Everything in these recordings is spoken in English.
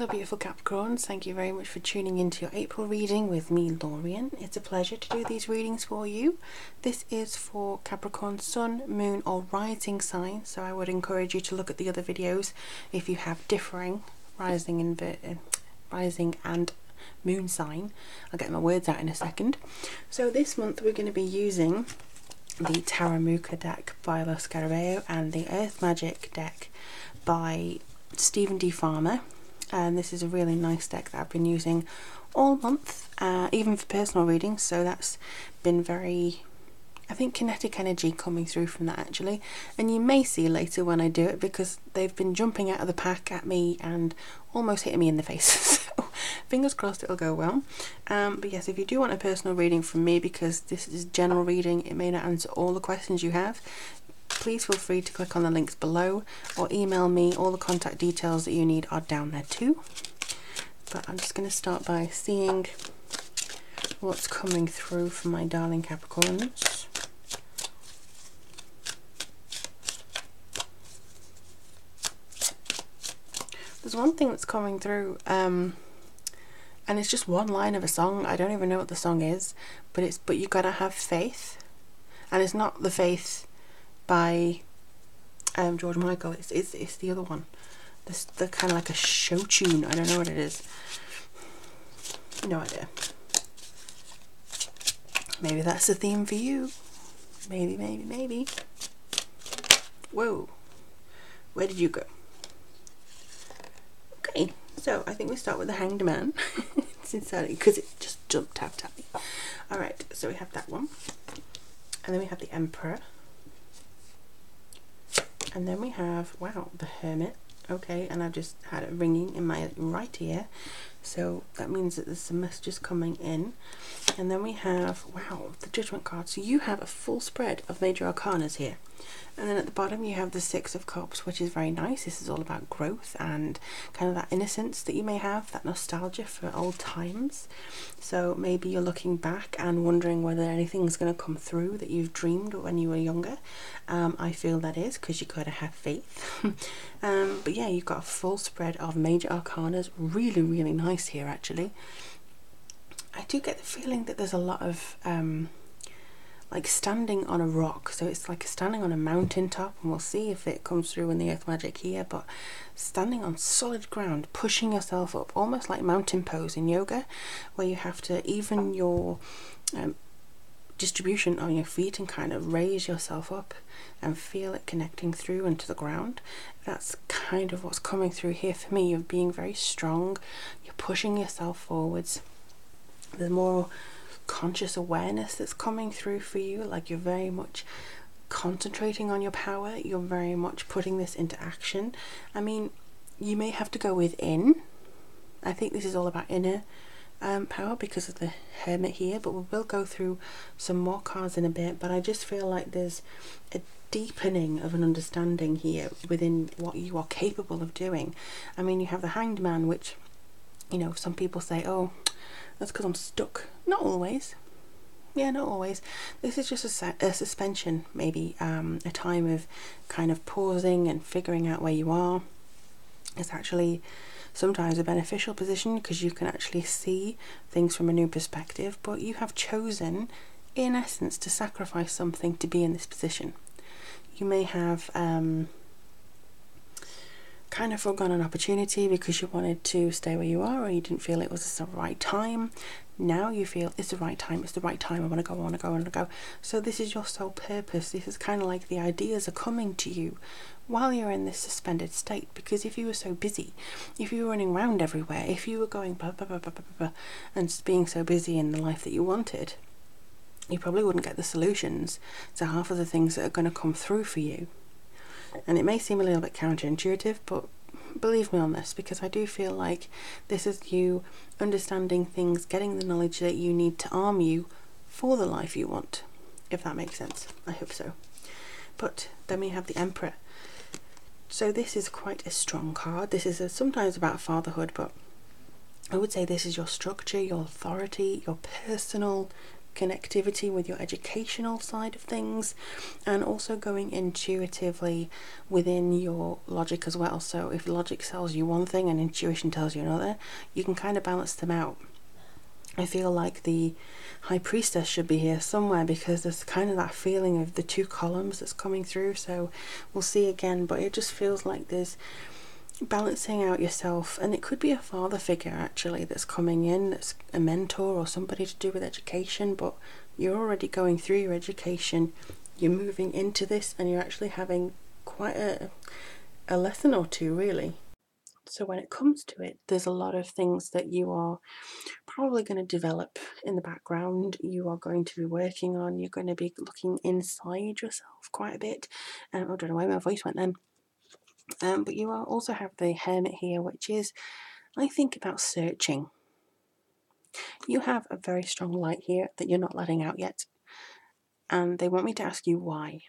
Hello beautiful Capricorns, thank you very much for tuning into your April reading with me, Lorien. It's a pleasure to do these readings for you. This is for Capricorn Sun, Moon or Rising signs, so I would encourage you to look at the other videos if you have differing rising and moon sign. I'll get my words out in a second. So this month we're going to be using the Taramuka deck by Los Scarabeo and the Earth Magic deck by Stephen D. Farmer. And this is a really nice deck that I've been using all month, even for personal readings, so that's been very, I think, kinetic energy coming through from that actually. And you may see later when I do it, because they've been jumping out of the pack at me and almost hitting me in the face, so fingers crossed it'll go well. But yes, if you do want a personal reading from me, because this is general reading, it may not answer all the questions you have, please feel free to click on the links below or email me. All the contact details that you need are down there too. But I'm just going to start by seeing what's coming through for my darling Capricorns. There's one thing that's coming through, and it's just one line of a song. I don't even know what the song is, but you gotta have faith, and it's not the faith by George Michael. It's the other one. The kind of like a show tune. I don't know what it is. No idea. Maybe that's the theme for you. Maybe. Whoa. Where did you go? Okay, so I think we start with the Hanged Man. Sincerely, because it just jumped out at me. Alright, so we have that one. And then we have the Emperor. And then we have, wow, the Hermit. Okay, and I've just had it ringing in my right ear, so that means that there's some messages coming in. And then we have, wow, the Judgment card. So you have a full spread of major arcanas here. And then at the bottom you have the Six of Cups, which is very nice. This is all about growth and kind of that innocence that you may have, that nostalgia for old times. So maybe you're looking back and wondering whether anything's going to come through that you've dreamed when you were younger. I feel that is, because you've got to have faith. But yeah, you've got a full spread of major arcanas. Really, really nice here actually. I do get the feeling that there's a lot of like standing on a rock, so it's like standing on a mountain top, and we'll see if it comes through in the Earth Magic here, but standing on solid ground, pushing yourself up, almost like mountain pose in yoga, where you have to even your distribution on your feet and kind of raise yourself up and feel it connecting through into the ground. That's kind of what's coming through here for me. You're being very strong, you're pushing yourself forwards. There's more conscious awareness that's coming through for you, like you're very much concentrating on your power, you're very much putting this into action. I mean, you may have to go within. I think this is all about inner power because of the Hermit here, but we will go through some more cards in a bit. But I just feel like there's a deepening of an understanding here within what you are capable of doing. I mean, you have the Hanged Man, which, you know, some people say, oh, that's because I'm stuck. Not always. Yeah, not always. This is just a suspension, maybe a time of kind of pausing and figuring out where you are. It's actually sometimes a beneficial position because you can actually see things from a new perspective, but you have chosen, in essence, to sacrifice something to be in this position. You may have kind of forgone an opportunity because you wanted to stay where you are, or you didn't feel it was the right time. Now you feel it's the right time, I want to go. So this is your sole purpose. This is kind of like the ideas are coming to you while you're in this suspended state, because if you were so busy, if you were running around everywhere, if you were going blah, blah, blah, blah, blah, blah, and being so busy in the life that you wanted, you probably wouldn't get the solutions to half of the things that are going to come through for you. And it may seem a little bit counterintuitive, but believe me on this, because I do feel like this is you understanding things, getting the knowledge that you need to arm you for the life you want, if that makes sense. I hope so. But then we have the Emperor. So this is quite a strong card. This is sometimes about fatherhood, but I would say this is your structure, your authority, your personal connectivity with your educational side of things, and also going intuitively within your logic as well. So if logic tells you one thing and intuition tells you another, you can kind of balance them out. I feel like the High Priestess should be here somewhere, because there's kind of that feeling of the two columns that's coming through. So we'll see again, but it just feels like there's balancing out yourself, and it could be a father figure actually that's coming in, that's a mentor or somebody to do with education, but you're already going through your education, you're moving into this, and you're actually having quite a lesson or two really. So when it comes to it, there's a lot of things that you are probably going to develop in the background, you are going to be working on, you're going to be looking inside yourself quite a bit. I don't know where my voice went then. But you also have the Hermit here, which is, I think, about searching. You have a very strong light here that you're not letting out yet, and they want me to ask you why.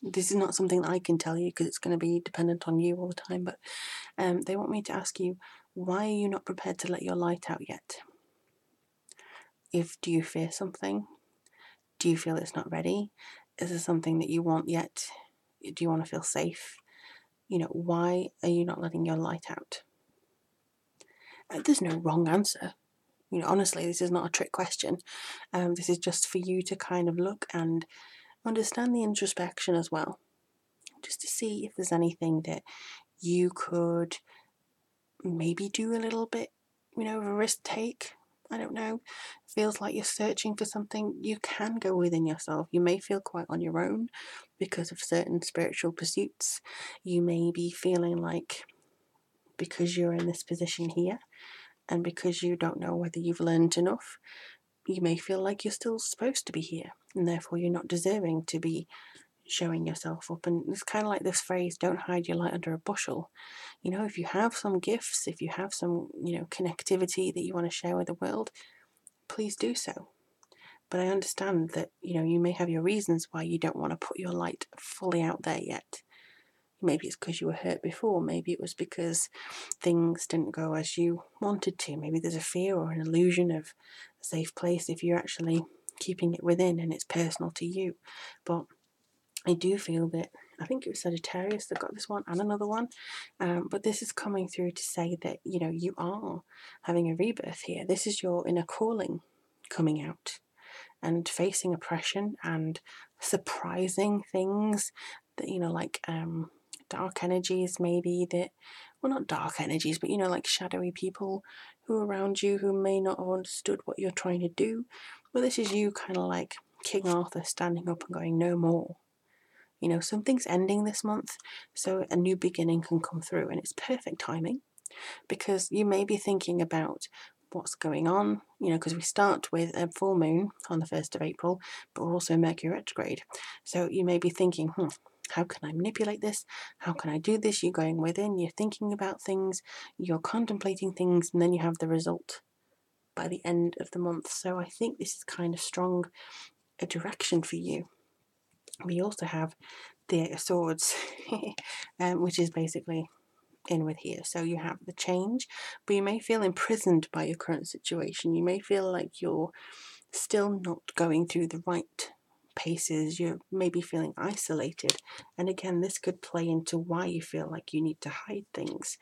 This is not something that I can tell you, because it's going to be dependent on you all the time, but they want me to ask you, why are you not prepared to let your light out yet? Do you fear something? Do you feel it's not ready? Is there something that you want yet? Do you want to feel safe? Why are you not letting your light out? There's no wrong answer. Honestly, this is not a trick question. This is just for you to kind of look and understand the introspection as well, just to see if there's anything that you could maybe do a little bit, of a risk take. I don't know. Feels like you're searching for something. You can go within yourself. You may feel quite on your own because of certain spiritual pursuits. You may be feeling like, because you're in this position here, and because you don't know whether you've learned enough, you may feel like you're still supposed to be here, and therefore you're not deserving to be showing yourself up. And it's kind of like this phrase, don't hide your light under a bushel. If you have some gifts, if you have some, connectivity that you want to share with the world, please do so. But I understand that, you may have your reasons why you don't want to put your light fully out there yet. Maybe it's because you were hurt before. Maybe it was because things didn't go as you wanted to. Maybe there's a fear or an illusion of a safe place if you're actually keeping it within and it's personal to you. But I do feel that, I think it was Sagittarius that got this one and another one, but this is coming through to say that, you are having a rebirth here. This is your inner calling coming out and facing oppression and surprising things that, like dark energies maybe that, well, not dark energies, but, like shadowy people who are around you who may not have understood what you're trying to do. But this is you kind of like King Arthur standing up and going, no more. Something's ending this month, so a new beginning can come through, and it's perfect timing, because you may be thinking about what's going on, because we start with a full moon on the 1st of April, but we're also Mercury retrograde. So you may be thinking, how can I manipulate this? How can I do this? You're going within, you're thinking about things, you're contemplating things, and then you have the result by the end of the month. So I think this is kind of strong, a direction for you. We also have the Eight of Swords, which is basically in with here. So you have the change, but you may feel imprisoned by your current situation. You may feel like you're still not going through the right paces. You're maybe feeling isolated. And again, this could play into why you feel like you need to hide things.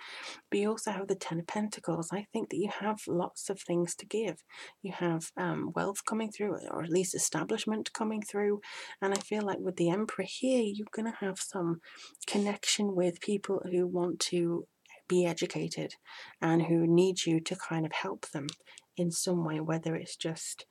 But you also have the Ten of Pentacles. I think that you have lots of things to give. You have wealth coming through, or at least establishment coming through. And I feel like with the Emperor here, you're going to have some connection with people who want to be educated and who need you to kind of help them in some way, whether it's just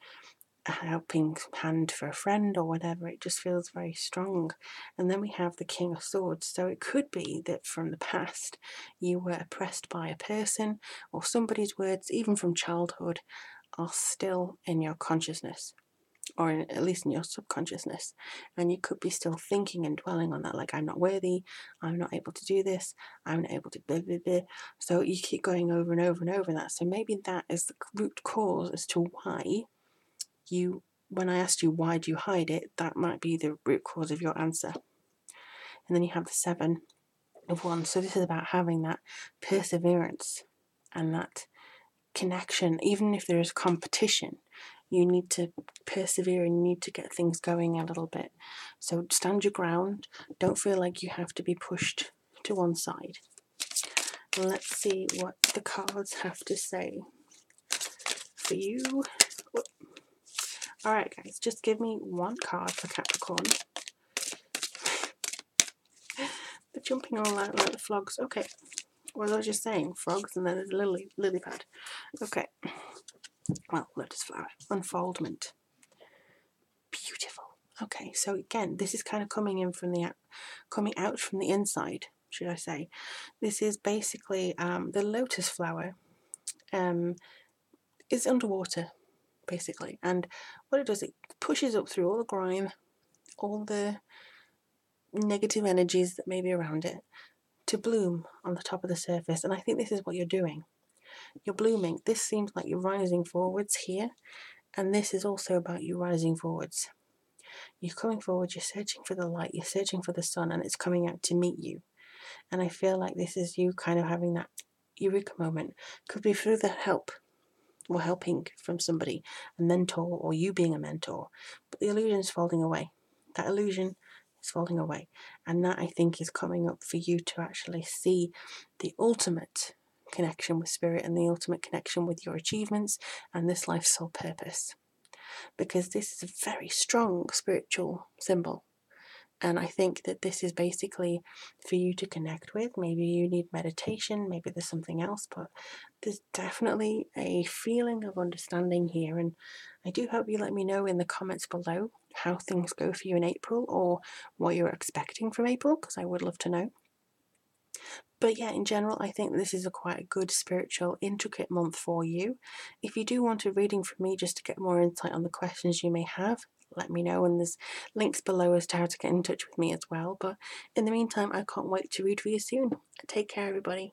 a helping hand for a friend or whatever. It just feels very strong. And then we have the King of Swords. So it could be that from the past you were oppressed by a person, or somebody's words, even from childhood, are still in your consciousness, or at least in your subconsciousness, and you could be still thinking and dwelling on that, like, I'm not worthy, I'm not able to do this, I'm not able to blah, blah, blah. So you keep going over and over and over that. So maybe that is the root cause as to why when I asked you why do you hide it, that might be the root cause of your answer. And then you have the Seven of Wands. So this is about having that perseverance and that connection. Even if there is competition, You need to persevere and you need to get things going a little bit. So stand your ground. Don't feel like you have to be pushed to one side. Let's see what the cards have to say for you. Alright guys, just give me one card for Capricorn. They're jumping all out like the frogs. Okay. What was I just saying? Frogs and then a lily pad. Okay. Well, lotus flower. Unfoldment. Beautiful. Okay, so again, this is kind of coming out from the inside, should I say. This is basically the lotus flower is underwater, basically. And what it does, it pushes up through all the grime, all the negative energies that may be around it, to bloom on the top of the surface. And I think this is what you're doing. You're blooming. This seems like you're rising forwards here, and this is also about you rising forwards. You're coming forward, you're searching for the light, you're searching for the sun, and it's coming out to meet you. And I feel like this is you kind of having that eureka moment. Could be through the help or helping from somebody, a mentor, or you being a mentor. But the illusion is falling away. That illusion is falling away. And that, I think, is coming up for you to actually see the ultimate connection with spirit and the ultimate connection with your achievements and this life's sole purpose. Because this is a very strong spiritual symbol. And I think that this is basically for you to connect with. Maybe you need meditation, maybe there's something else, but there's definitely a feeling of understanding here. And I do hope you let me know in the comments below how things go for you in April, or what you're expecting from April, because I would love to know. But yeah, in general, I think this is quite a good spiritual, intricate month for you. If you do want a reading from me just to get more insight on the questions you may have, let me know, and there's links below as to how to get in touch with me as well. But in the meantime, I can't wait to read for you soon. Take care, everybody.